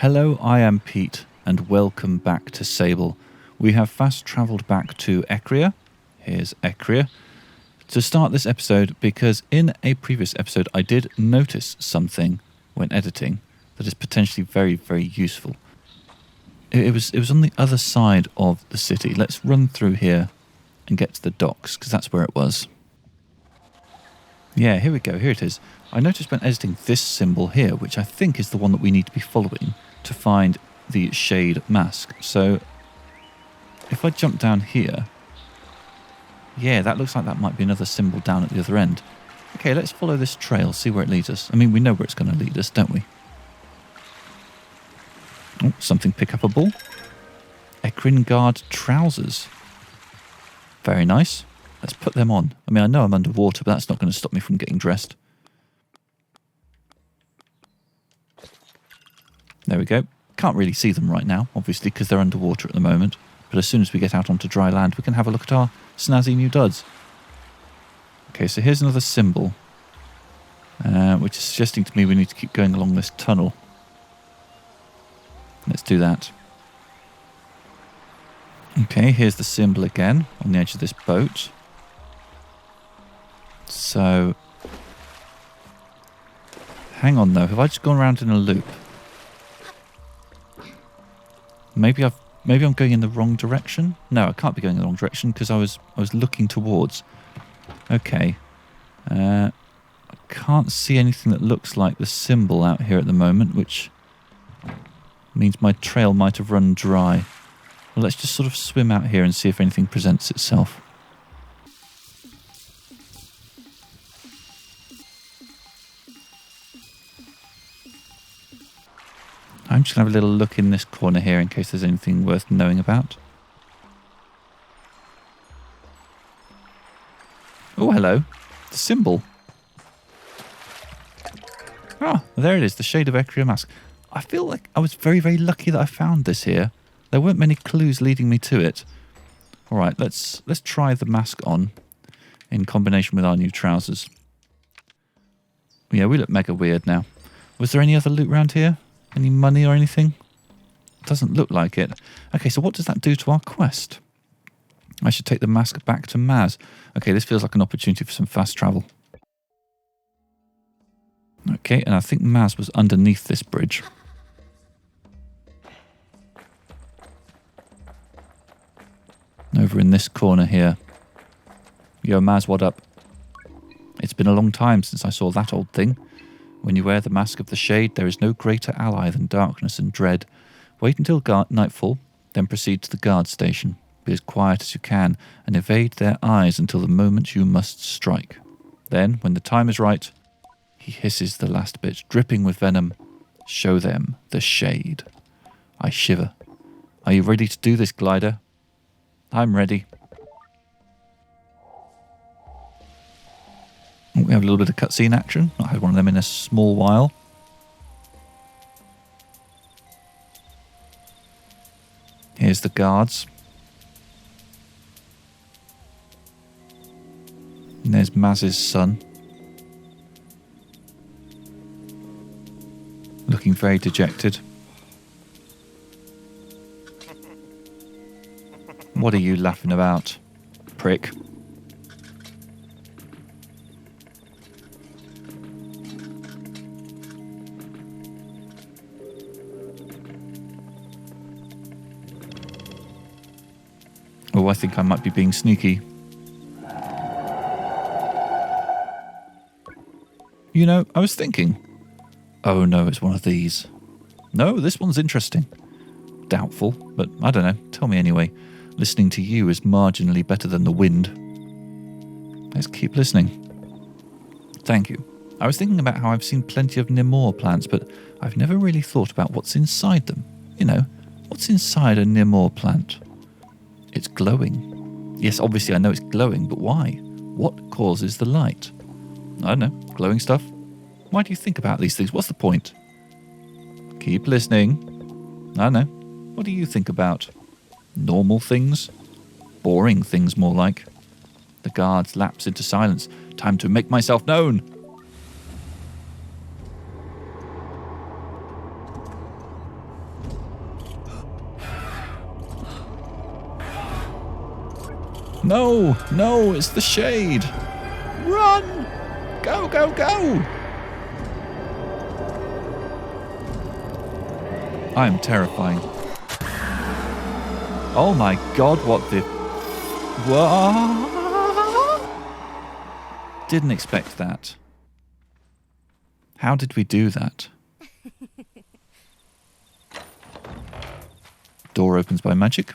Hello, I am Pete, and welcome back to Sable. We have fast travelled back to Eccria. Here's Eccria. To start this episode, because in a previous episode I did notice something when editing that is potentially very, very useful. It was on the other side of the city. Let's run through here and get to the docks, because that's where it was. Yeah, here we go. Here it is. I noticed when editing this symbol here, which I think is the one that we need to be following to find the Shade mask. So if I jump down here, yeah, that looks like that might be another symbol down at the other end. Okay, let's follow this trail, see where it leads us. I mean, we know where it's going to lead us, don't we? Oh, something pick-upable. Ecrin Guard trousers. Very nice. Let's put them on. I mean, I know I'm underwater, but that's not going to stop me from getting dressed. There we go. Can't really see them right now, obviously, because they're underwater at the moment. But as soon as we get out onto dry land, we can have a look at our snazzy new duds. Okay, so here's another symbol, which is suggesting to me we need to keep going along this tunnel. Let's do that. Okay, here's the symbol again on the edge of this boat. So, hang on though, have I just gone around in a loop? Maybe I'm going in the wrong direction? No, I can't be going in the wrong direction because I was looking towards. Okay. I can't see anything that looks like the symbol out here at the moment, which means my trail might have run dry. Well, let's just sort of swim out here and see if anything presents itself. I'm just going to have a little look in this corner here in case there's anything worth knowing about. Oh, hello. The symbol. Ah, there it is, the Shade of Eccria mask. I feel like I was very, very lucky that I found this here. There weren't many clues leading me to it. All right, let's try the mask on in combination with our new trousers. Yeah, we look mega weird now. Was there any other loot around here? Any money or anything? Doesn't look like it. Okay, so what does that do to our quest? I should take the mask back to Maz. Okay, this feels like an opportunity for some fast travel. Okay, and I think Maz was underneath this bridge. Over in this corner here. Yo, Maz, what up? It's been a long time since I saw that old thing. When you wear the mask of the Shade, there is no greater ally than darkness and dread. Wait until nightfall, then proceed to the guard station. Be as quiet as you can, and evade their eyes until the moment you must strike. Then, when the time is right, he hisses the last bit, dripping with venom. Show them the Shade. I shiver. Are you ready to do this, glider? I'm ready. We have a little bit of cutscene action. Not had one of them in a small while. Here's the guards. And there's Maz's son. Looking very dejected. What are you laughing about, prick? Oh, I think I might be being sneaky. You know, I was thinking. Oh no, it's one of these. No, this one's interesting. Doubtful, but I don't know. Tell me anyway. Listening to you is marginally better than the wind. Let's keep listening. Thank you. I was thinking about how I've seen plenty of Nimor plants, but I've never really thought about what's inside them. You know, what's inside a Nimor plant? It's glowing. Yes, obviously I know it's glowing, but why? What causes the light? I don't know, glowing stuff. Why do you think about these things? What's the point? Keep listening. I don't know. What do you think about? Normal things? Boring things, more like. The guards lapse into silence. Time to make myself known. No, no, it's the Shade. Run! Go, go, go! I am terrifying. Oh my god, what the... What? Didn't expect that. How did we do that? Door opens by magic.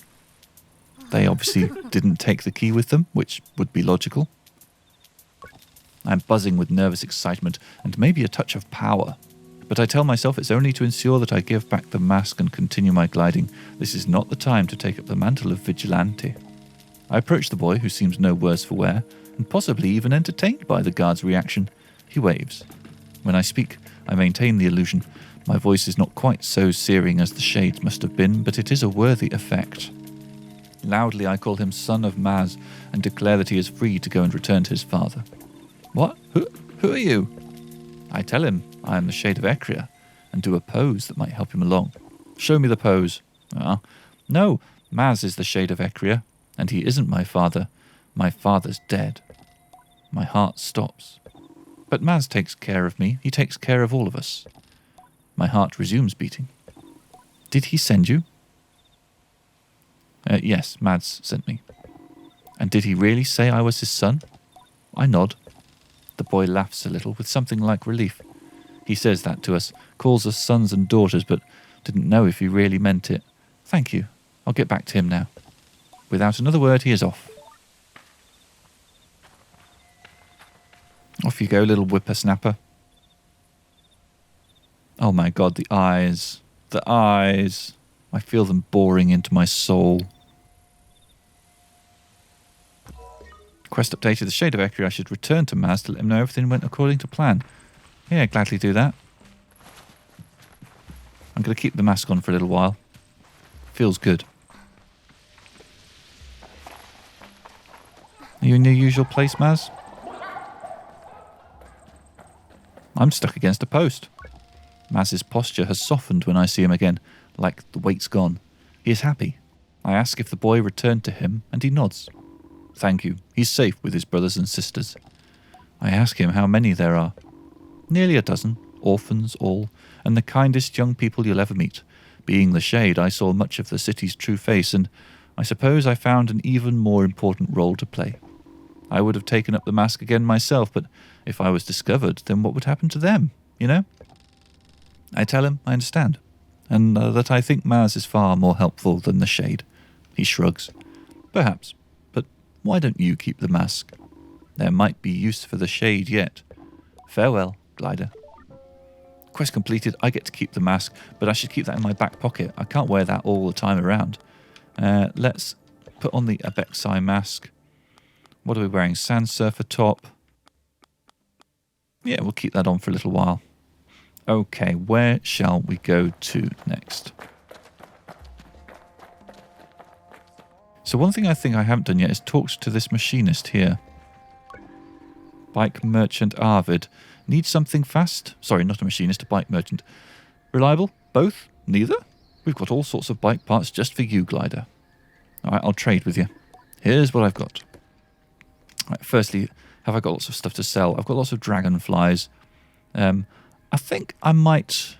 They obviously didn't take the key with them, which would be logical. I'm buzzing with nervous excitement and maybe a touch of power. But I tell myself it's only to ensure that I give back the mask and continue my gliding. This is not the time to take up the mantle of vigilante. I approach the boy, who seems no worse for wear, and possibly even entertained by the guard's reaction. He waves. When I speak, I maintain the illusion. My voice is not quite so searing as the Shade's must have been, but it is a worthy effect. Loudly I call him son of Maz and declare that he is free to go and return to his father. What? Who are you? I tell him I am the Shade of Eccria and do a pose that might help him along. Show me the pose. No, Maz is the Shade of Eccria, and he isn't my father. My father's dead. My heart stops. But Maz takes care of me. He takes care of all of us. My heart resumes beating. Did he send you? Yes, Maz sent me. And did he really say I was his son? I nod. The boy laughs a little with something like relief. He says that to us, calls us sons and daughters, but didn't know if he really meant it. Thank you. I'll get back to him now. Without another word, he is off. Off you go, little whippersnapper. Oh my god, the eyes. The eyes. I feel them boring into my soul. Quest updated. The Shade of Eccria. I should return to Maz to let him know everything went according to plan. Yeah, gladly do that. I'm going to keep the mask on for a little while. Feels good. Are you in your usual place, Maz? I'm stuck against a post. Maz's posture has softened when I see him again, like the weight's gone. He is happy. I ask if the boy returned to him, and he nods. Thank you. He's safe with his brothers and sisters. I ask him how many there are. Nearly a dozen, orphans all, and the kindest young people you'll ever meet. Being the Shade, I saw much of the city's true face, and I suppose I found an even more important role to play. I would have taken up the mask again myself, but if I was discovered, then what would happen to them, you know? I tell him I understand, and that I think Maz is far more helpful than the Shade. He shrugs. Perhaps, but why don't you keep the mask? There might be use for the Shade yet. Farewell, glider. Quest completed. I get to keep the mask, but I should keep that in my back pocket. I can't wear that all the time around. Let's put on the Abexai mask. What are we wearing? Sand surfer top. Yeah, we'll keep that on for a little while. Okay, where shall we go to next? So one thing I think I haven't done yet is talked to this machinist here. Bike merchant Arvid. Need something fast? Sorry, not a machinist, a bike merchant. Reliable? Both? Neither? We've got all sorts of bike parts just for you, glider. Alright, I'll trade with you. Here's what I've got. Right, firstly, have I got lots of stuff to sell? I've got lots of dragonflies. I think I might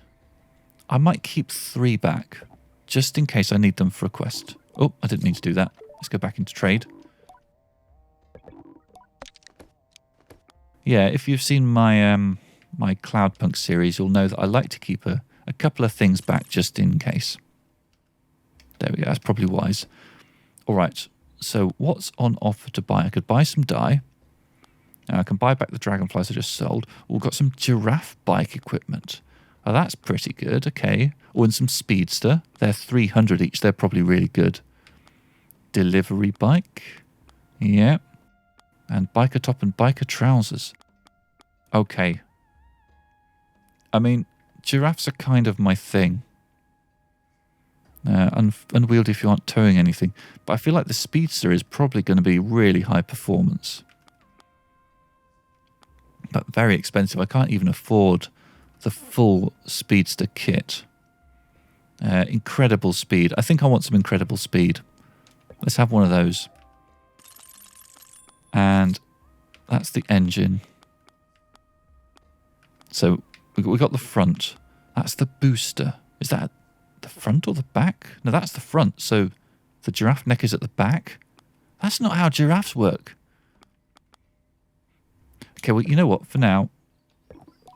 keep 3 back, just in case I need them for a quest. Oh, I didn't mean to do that. Let's go back into trade. Yeah, if you've seen my my Cloudpunk series, you'll know that I like to keep a couple of things back just in case. There we go. That's probably wise. All right. So what's on offer to buy? I could buy some dye. I can buy back the dragonflies I just sold. We've got some giraffe bike equipment. Oh, that's pretty good. Okay. Oh, and some speedster. They're 300 each. They're probably really good. Delivery bike. Yeah. And biker top and biker trousers. Okay. I mean, giraffes are kind of my thing. Unwieldy if you aren't towing anything. But I feel like the speedster is probably going to be really high performance. But very expensive. I can't even afford the full speedster kit. Incredible speed. I think I want some incredible speed. Let's have one of those. And that's the engine. So we got the front. That's the booster. Is that the front or the back? No, that's the front. So the giraffe neck is at the back. That's not how giraffes work. Okay, well, you know what? For now,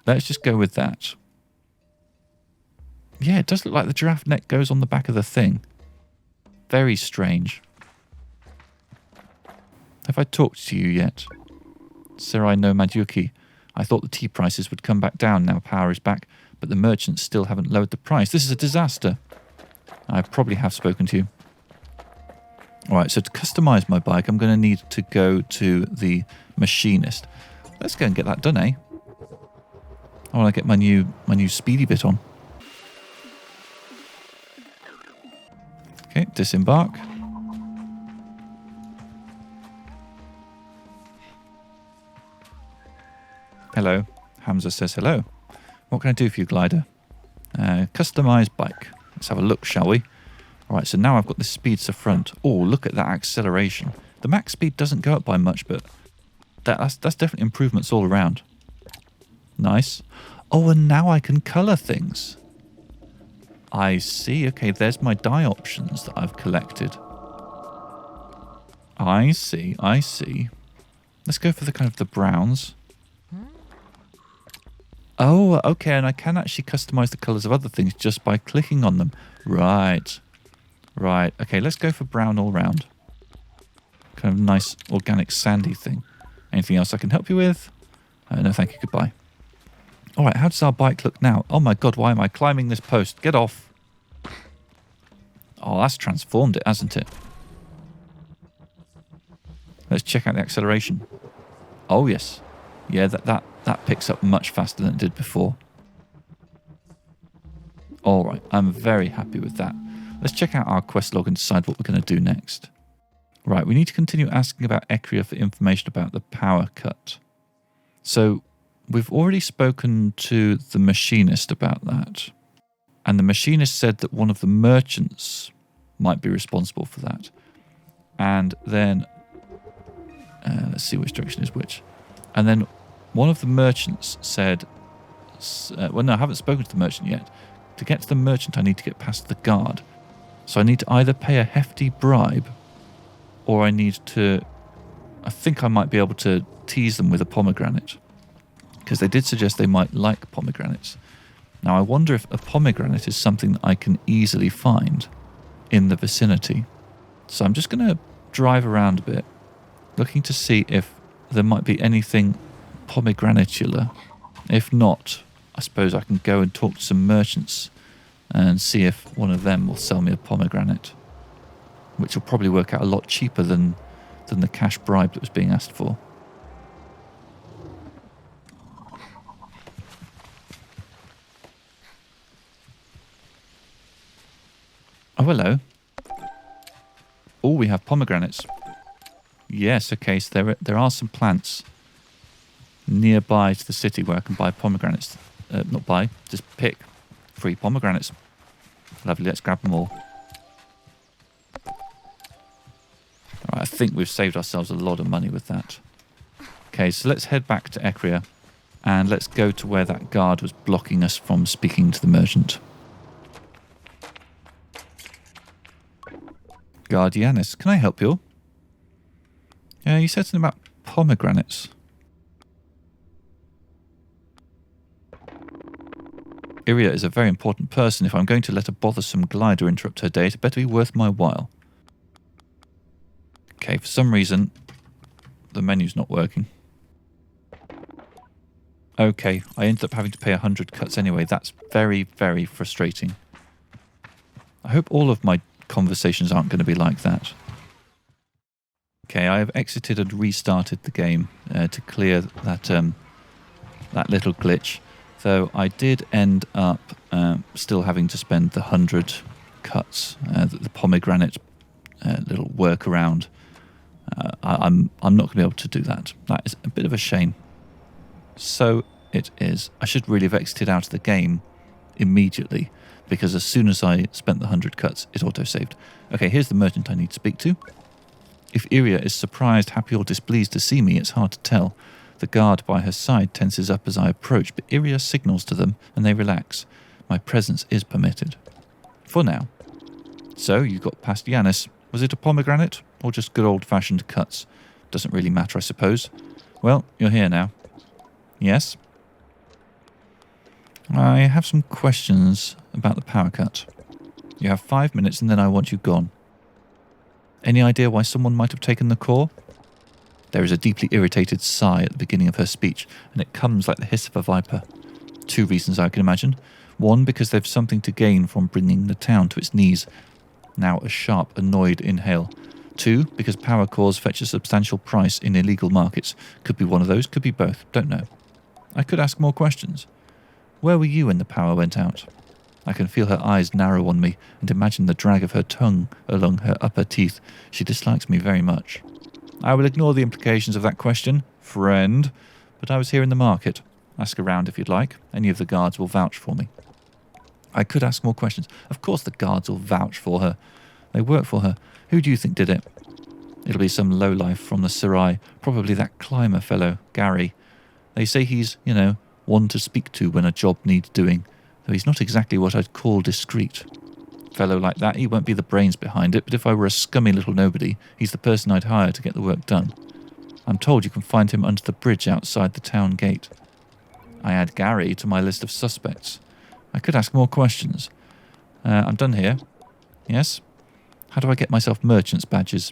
let's just go with that. Yeah, it does look like the giraffe neck goes on the back of the thing. Very strange. Have I talked to you yet? Serai no Madyuki. I thought the tea prices would come back down now power is back, but the merchants still haven't lowered the price. This is a disaster. I probably have spoken to you. Alright, so to customize my bike, I'm going to need to go to the machinist. Let's go and get that done, eh? I want to get my new speedy bit on. Okay, disembark. Hello. Hamza says hello. What can I do for you, glider? Customize bike. Let's have a look, shall we? Alright, so now I've got the speedster front. Oh, look at that acceleration. The max speed doesn't go up by much, but that's definitely improvements all around. Nice. Oh, and now I can colour things. I see. Okay, there's my dye options that I've collected. I see. I see. Let's go for the kind of the browns. Oh, okay, and I can actually customize the colours of other things just by clicking on them. Right. Right. Okay, let's go for brown all round. Kind of nice organic sandy thing. Anything else I can help you with? No, thank you. Goodbye. All right, how does our bike look now? Oh my god, why am I climbing this post? Get off. Oh, that's transformed it, hasn't it? Let's check out the acceleration. Oh, yes. Yeah, that picks up much faster than it did before. All right, I'm very happy with that. Let's check out our quest log and decide what we're going to do next. Right, we need to continue asking about Eccria for information about the power cut. So, we've already spoken to the machinist about that. And the machinist said that one of the merchants might be responsible for that. And then, let's see which direction is which. And then one of the merchants said, well, no, I haven't spoken to the merchant yet. To get to the merchant, I need to get past the guard. So I need to either pay a hefty bribe, or I think I might be able to tease them with a pomegranate. Because they did suggest they might like pomegranates. Now I wonder if a pomegranate is something that I can easily find in the vicinity. So I'm just going to drive around a bit, looking to see if there might be anything pomegranatular. If not, I suppose I can go and talk to some merchants and see if one of them will sell me a pomegranate, which will probably work out a lot cheaper than the cash bribe that was being asked for. Oh, hello. Oh, we have pomegranates. Yes, okay, so there are some plants nearby to the city where I can buy pomegranates. Not buy, just pick free pomegranates. Lovely, let's grab them all. Alright, I think we've saved ourselves a lot of money with that. Okay, so let's head back to Eccria and let's go to where that guard was blocking us from speaking to the merchant. Guardianis, can I help you? Yeah, you said something about pomegranates. Iria is a very important person. If I'm going to let a bothersome glider interrupt her day, it better be worth my while. Okay, for some reason, the menu's not working. Okay, I ended up having to pay 100 cuts anyway. That's very, very frustrating. I hope all of my conversations aren't going to be like that. Okay, I have exited and restarted the game to clear that that little glitch. Though I did end up still having to spend the 100 cuts, the pomegranate little workaround. I'm not going to be able to do that. That is a bit of a shame. So it is. I should really have exited out of the game immediately, because as soon as I spent the 100 cuts, it auto-saved. Okay, here's the merchant I need to speak to. If Iria is surprised, happy or displeased to see me, it's hard to tell. The guard by her side tenses up as I approach, but Iria signals to them and they relax. My presence is permitted. For now. So, you got past Yanis. Was it a pomegranate or just good old-fashioned cuts? Doesn't really matter, I suppose. Well, you're here now. Yes? I have some questions about the power cut. You have 5 minutes and then I want you gone. Any idea why someone might have taken the core? There is a deeply irritated sigh at the beginning of her speech, and it comes like the hiss of a viper. 2 reasons I can imagine. 1, because they've something to gain from bringing the town to its knees. Now a sharp, annoyed inhale. 2, because power cores fetch a substantial price in illegal markets. Could be one of those, could be both, don't know. I could ask more questions. Where were you when the power went out? I can feel her eyes narrow on me and imagine the drag of her tongue along her upper teeth. She dislikes me very much. I will ignore the implications of that question, friend, but I was here in the market. Ask around if you'd like. Any of the guards will vouch for me. I could ask more questions. Of course the guards will vouch for her. They work for her. Who do you think did it? It'll be some lowlife from the Sarai, probably that climber fellow, Garay. They say he's, one to speak to when a job needs doing, though he's not exactly what I'd call discreet. Fellow like that, he won't be the brains behind it, but if I were a scummy little nobody, he's the person I'd hire to get the work done. I'm told you can find him under the bridge outside the town gate. I add Garay to my list of suspects. I could ask more questions. I'm done here. Yes? How do I get myself merchant's badges?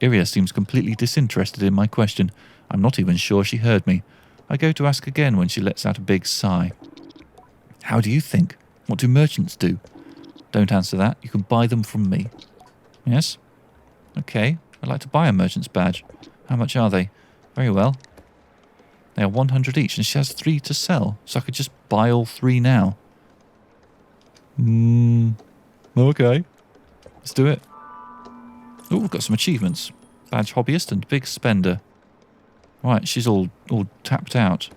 Iria seems completely disinterested in my question. I'm not even sure she heard me. I go to ask again when she lets out a big sigh. How do you think? What do merchants do? Don't answer that. You can buy them from me. Yes? Okay. I'd like to buy a merchant's badge. How much are they? Very well. They are 100 each, and she has 3 to sell, so I could just buy all 3 now. Okay. Let's do it. Oh, we've got some achievements. Badge hobbyist and big spender. Right, she's all tapped out.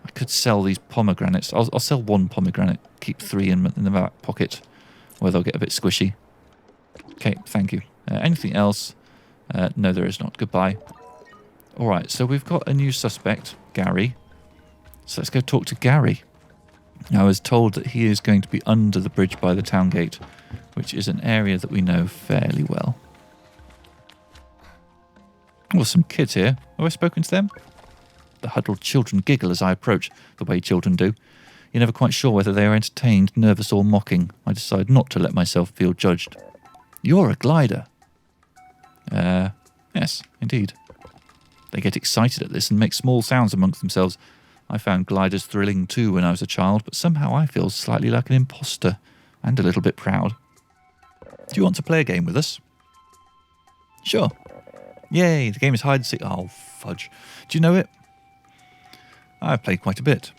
I could sell these pomegranates. I'll sell 1 pomegranate. Keep 3 in the back pocket, where they'll get a bit squishy. Okay, thank you. Anything else? No, there is not. Goodbye. Alright, so we've got a new suspect, Garay. So let's go talk to Garay. I was told that he is going to be under the bridge by the town gate, which is an area that we know fairly well. Oh, some kids here. Have I spoken to them? The huddled children giggle as I approach, the way children do. You're never quite sure whether they are entertained, nervous or mocking. I decide not to let myself feel judged. You're a glider. Yes, indeed. They get excited at this and make small sounds amongst themselves. I found gliders thrilling too when I was a child, but somehow I feel slightly like an imposter and a little bit proud. Do you want to play a game with us? Sure. Yay, the game is hide and seek. Oh, fudge. Do you know it? I've played quite a bit.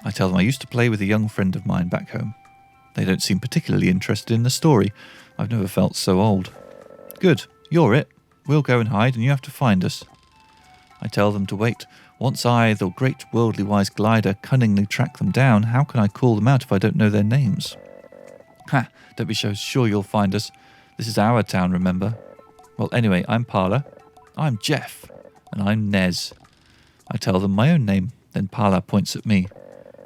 I tell them I used to play with a young friend of mine back home. They don't seem particularly interested in the story. I've never felt so old. Good, you're it. We'll go and hide and you have to find us. I tell them to wait. Once I, the great worldly wise glider, cunningly track them down, how can I call them out if I don't know their names? Ha, don't be so sure you'll find us. This is our town, remember? Well, anyway, I'm Parla. I'm Jeff. And I'm Nezz. I tell them my own name. Then Parla points at me.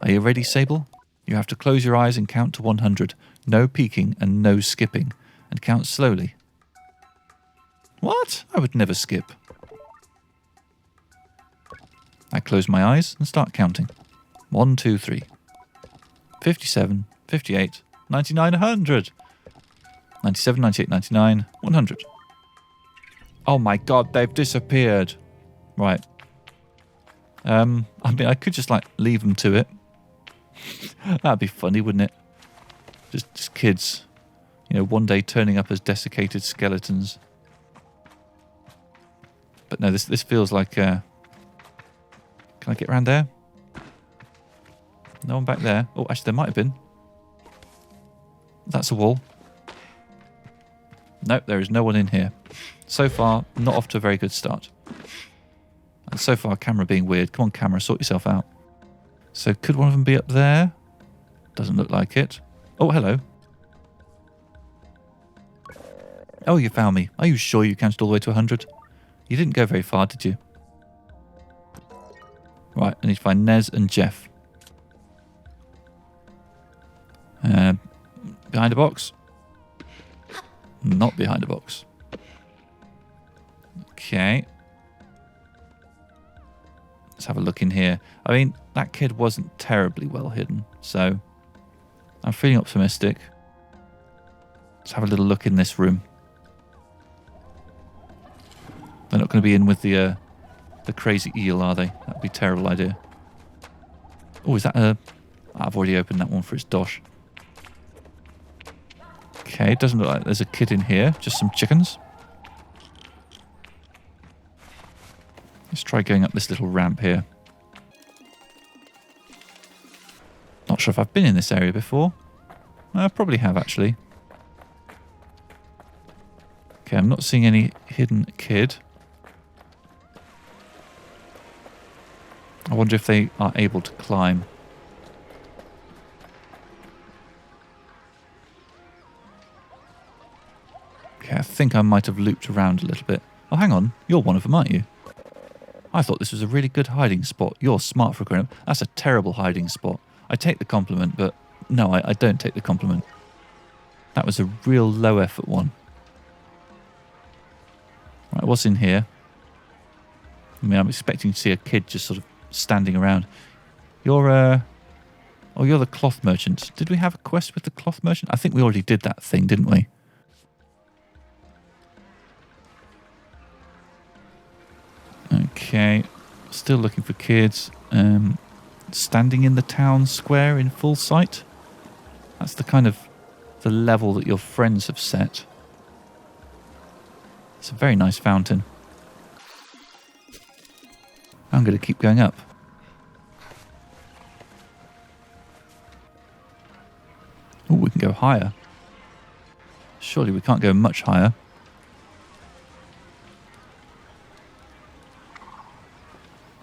Are you ready, Sable? You have to close your eyes and count to 100. No peeking and no skipping. And count slowly. What? I would never skip. I close my eyes and start counting. 1, 2, 3. 57, 58, 99, 100. 97, 98, 99, 100. Oh my god, they've disappeared. Right. I mean, I could just, leave them to it. That'd be funny, wouldn't it? Just kids, one day turning up as desiccated skeletons. But no, this feels like... Can I get around there? No one back there. Oh, actually, there might have been. That's a wall. Nope, there is no one in here. So far, not off to a very good start. And so far, camera being weird. Come on, camera, sort yourself out. So could one of them be up there? Doesn't look like it. Oh, hello. Oh, you found me. Are you sure you counted all the way to 100? You didn't go very far, did you? Right, I need to find Nezz and Jeff. Behind a box? Not behind a box. Okay. Let's have a look in here. I mean, that kid wasn't terribly well hidden, so I'm feeling optimistic. Let's have a little look in this room. They're not going to be in with the crazy eel, are they? That'd be a terrible idea. Oh, is that a... I've already opened that one for its dosh. Okay, it doesn't look like there's a kid in here. Just some chickens. Let's try going up this little ramp here. Not sure if I've been in this area before. I probably have, actually. Okay, I'm not seeing any hidden kid. I wonder if they are able to climb. Okay, I think I might have looped around a little bit. Oh, hang on. You're one of them, aren't you? I thought this was a really good hiding spot. You're smart for a grown-up. That's a terrible hiding spot. I take the compliment, but no, I don't take the compliment. That was a real low-effort one. Right, what's in here? I mean, I'm expecting to see a kid just sort of standing around. You're, oh, you're the cloth merchant. Did we have a quest with the cloth merchant? I think we already did that thing, didn't we? Okay, still looking for kids. Standing in the town square in full sight. That's the kind of the level that your friends have set. It's a very nice fountain. I'm going to keep going up. Oh, we can go higher. Surely we can't go much higher.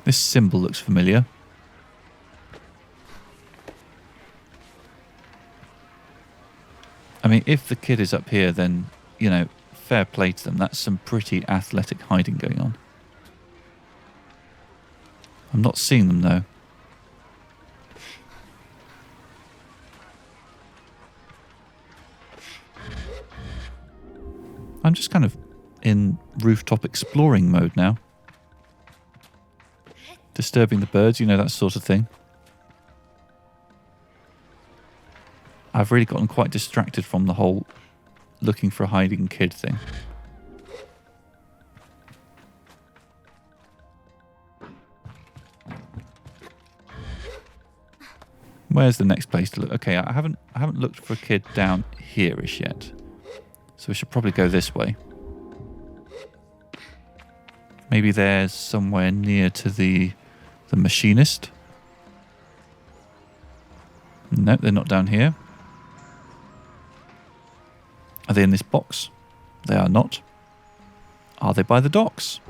This symbol looks familiar. I mean, if the kid is up here, then, you know, fair play to them. That's some pretty athletic hiding going on. I'm not seeing them, though. I'm just kind of in rooftop exploring mode now. Disturbing the birds, you know, that sort of thing. I've really gotten quite distracted from the whole looking for a hiding kid thing. Where's the next place to look? Okay, I haven't looked for a kid down here-ish yet. So we should probably go this way. Maybe there's somewhere near to the machinist. No, they're not down here. Are they in this box? They are not. Are they by the docks?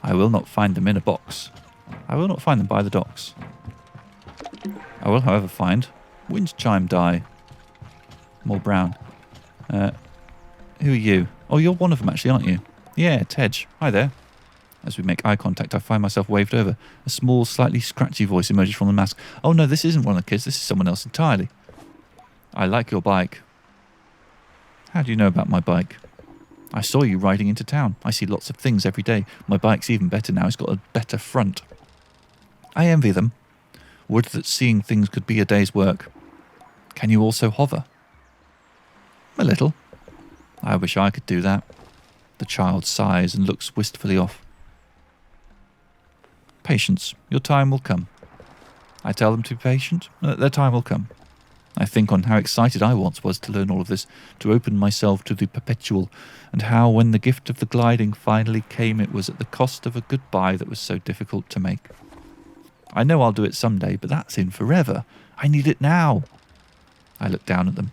I will not find them in a box. I will not find them by the docks. I will, however, find wind chime die. More brown. Who are you? Oh, you're one of them actually, aren't you? Yeah, Tej. Hi there. As we make eye contact, I find myself waved over. A small, slightly scratchy voice emerges from the mask. Oh no, this isn't one of the kids. This is someone else entirely. I like your bike. How do you know about my bike? I saw you riding into town. I see lots of things every day. My bike's even better now. It's got a better front. I envy them. Would that seeing things could be a day's work. Can you also hover? A little. I wish I could do that. The child sighs and looks wistfully off. Patience. Your time will come. I tell them to be patient. Their time will come. I think on how excited I once was to learn all of this, to open myself to the perpetual, and how when the gift of the gliding finally came it was at the cost of a goodbye that was so difficult to make. I know I'll do it someday, but that's in forever. I need it now. I look down at them.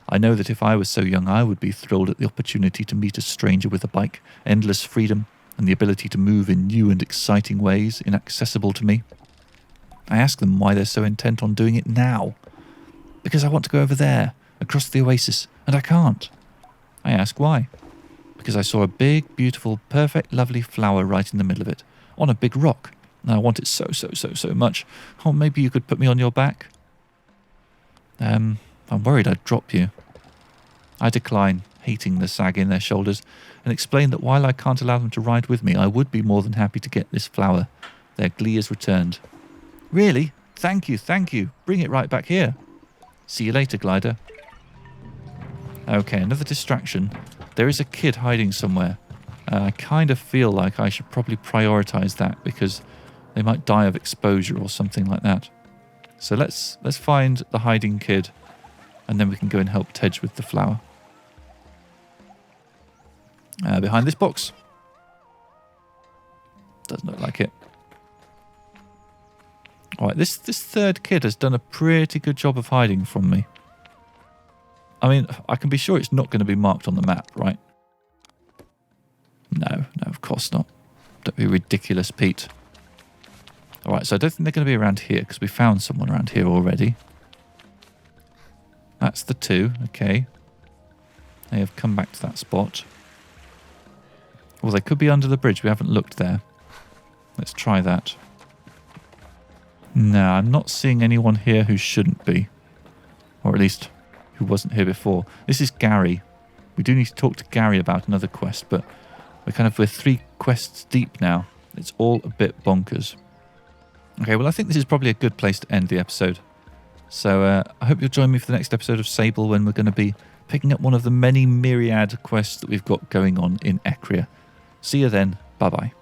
I know that if I was so young I would be thrilled at the opportunity to meet a stranger with a bike, endless freedom, and the ability to move in new and exciting ways inaccessible to me. I ask them why they're so intent on doing it now. Because I want to go over there, across the oasis, and I can't. I ask why. because I saw a big, beautiful, perfect, lovely flower right in the middle of it, on a big rock. And I want it so much. Oh, maybe you could put me on your back? I'm worried I'd drop you. I decline, hating the sag in their shoulders, and explain that while I can't allow them to ride with me, I would be more than happy to get this flower. Their glee is returned. Really? Thank you. Bring it right back here. See you later, glider. Okay, another distraction. There is a kid hiding somewhere. I kind of feel like I should probably prioritise that because they might die of exposure or something like that. So let's find the hiding kid, and then we can go and help Tej with the flower. Behind this box. Doesn't look like it. Alright, this third kid has done a pretty good job of hiding from me. I mean, I can be sure it's not going to be marked on the map, right? No, of course not. Don't be ridiculous, Pete. Alright, so I don't think they're going to be around here because we found someone around here already. That's the two, okay. They have come back to that spot. Well, they could be under the bridge. We haven't looked there. Let's try that. No, I'm not seeing anyone here who shouldn't be. Or at least who wasn't here before. This is Garay. We do need to talk to Garay about another quest, but we're 3 quests deep now. It's all a bit bonkers. Okay, well, I think this is probably a good place to end the episode. So I hope you'll join me for the next episode of Sable when we're going to be picking up one of the many myriad quests that we've got going on in Eccria. See you then. Bye-bye.